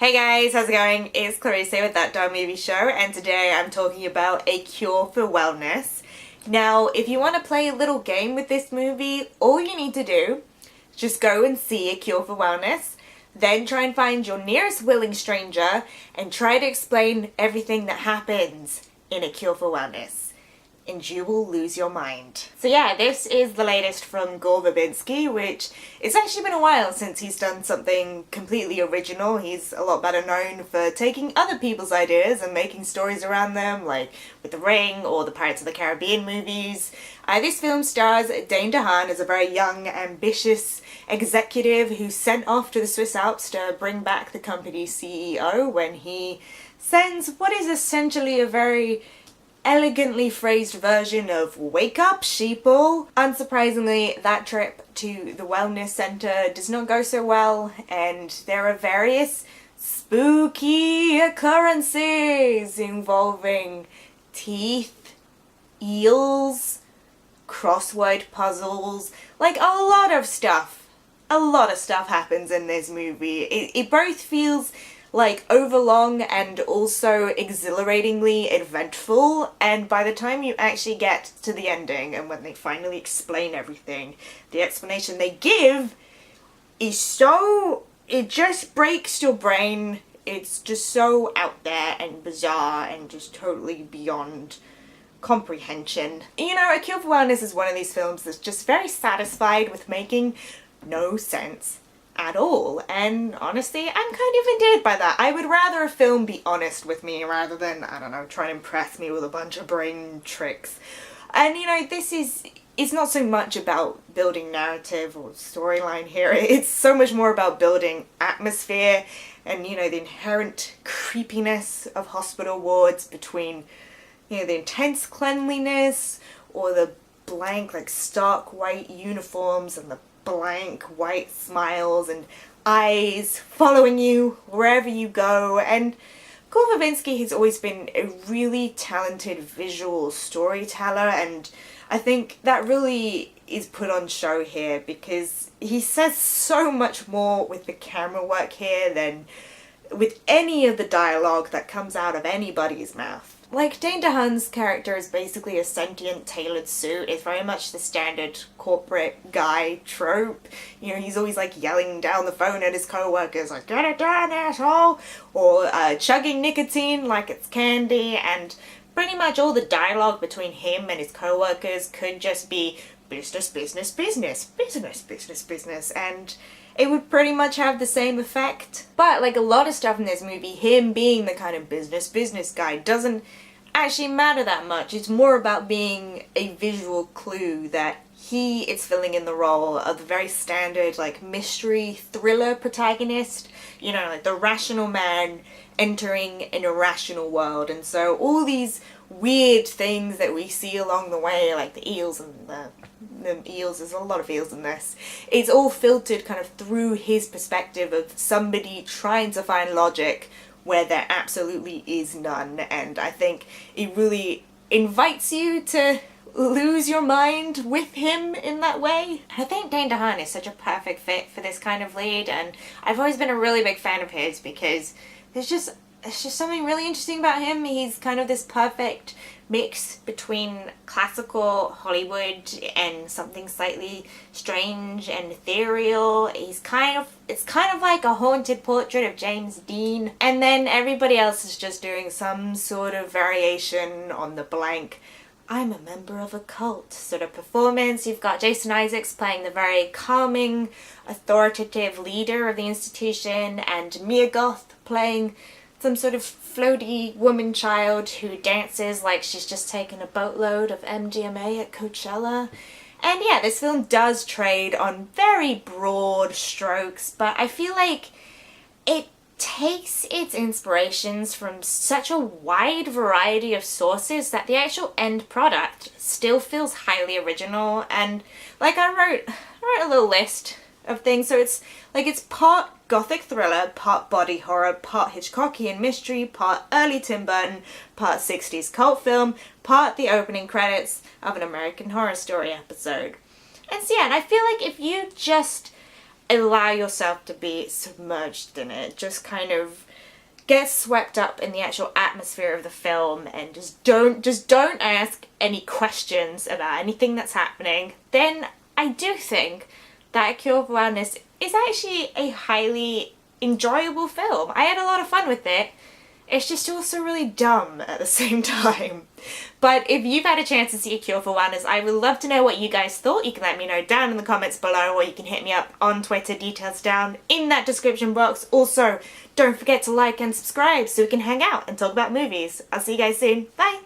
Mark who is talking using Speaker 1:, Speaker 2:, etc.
Speaker 1: Hey guys, how's it going? It's Clarice here with That Dumb Movie Show, and today I'm talking about A Cure for Wellness. Now, if you want to play a little game with this movie, all you need to do is just go and see A Cure for Wellness, then try and find your nearest willing stranger and try to explain everything that happens in A Cure for Wellness. And you will lose your mind. So yeah, this is the latest from Gore Verbinski, which it's actually been a while since he's done something completely original. He's a lot better known for taking other people's ideas and making stories around them, like with The Ring or the Pirates of the Caribbean movies. This film stars Dane DeHaan as a very young, ambitious executive who's sent off to the Swiss Alps to bring back the company's CEO when he sends what is essentially a very elegantly phrased version of "wake up, sheeple." Unsurprisingly, that trip to the wellness center does not go so well, and there are various spooky occurrences involving teeth, eels, crossword puzzles, like a lot of stuff. A lot of stuff happens in this movie. It both feels like overlong and also exhilaratingly eventful, and by the time you actually get to the ending and when they finally explain everything, the explanation they give is so, it just breaks your brain. It's just so out there and bizarre and just totally beyond comprehension. You know, A Cure for Wellness is one of these films that's just very satisfied with making no sense at all, and honestly, I'm kind of endeared by that. I would rather a film be honest with me rather than, I don't know, try and impress me with a bunch of brain tricks. And you know, it's not so much about building narrative or storyline here, it's so much more about building atmosphere and, you know, the inherent creepiness of hospital wards between, you know, the intense cleanliness or the blank, like, stark white uniforms and the blank white smiles and eyes following you wherever you go. And Gore Verbinski has always been a really talented visual storyteller, and I think that really is put on show here because he says so much more with the camera work here than with any of the dialogue that comes out of anybody's mouth. Like, Dane DeHaan's character is basically a sentient tailored suit. It's very much the standard corporate guy trope. You know, he's always like yelling down the phone at his co-workers like, "Get it done, asshole!" Or chugging nicotine like it's candy, and pretty much all the dialogue between him and his co-workers could just be business, business, business, business, business, business, and it would pretty much have the same effect. But like a lot of stuff in this movie, him being the kind of business guy doesn't actually matter that much. It's more about being a visual clue that he is filling in the role of the very standard like mystery thriller protagonist, you know, like the rational man entering an irrational world. And so all these weird things that we see along the way, like the eels and the eels, there's a lot of eels in this, it's all filtered kind of through his perspective of somebody trying to find logic where there absolutely is none. And I think it really invites you to lose your mind with him in that way. I think Dane DeHaan is such a perfect fit for this kind of lead, and I've always been a really big fan of his because there's just something really interesting about him. He's kind of this perfect mix between classical Hollywood and something slightly strange and ethereal. It's kind of like a haunted portrait of James Dean, and then everybody else is just doing some sort of variation on the blank "I'm a member of a cult" sort of performance. You've got Jason Isaacs playing the very calming, authoritative leader of the institution, and Mia Goth playing some sort of floaty woman child who dances like she's just taken a boatload of MDMA at Coachella. And yeah, this film does trade on very broad strokes, but I feel like it takes its inspirations from such a wide variety of sources that the actual end product still feels highly original. And like I wrote a little list of things, so it's part gothic thriller, part body horror, part Hitchcockian mystery, part early Tim Burton, part 60s cult film, part the opening credits of an American Horror Story episode. And so yeah, and I feel like if you just allow yourself to be submerged in it. Just kind of get swept up in the actual atmosphere of the film and just don't ask any questions about anything that's happening. Then I do think that A Cure for Wellness is actually a highly enjoyable film. I had a lot of fun with it. It's just also really dumb at the same time. But if you've had a chance to see A Cure for Wellness, I would love to know what you guys thought. You can let me know down in the comments below, or you can hit me up on Twitter, details down in that description box. Also, don't forget to like and subscribe so we can hang out and talk about movies. I'll see you guys soon. Bye!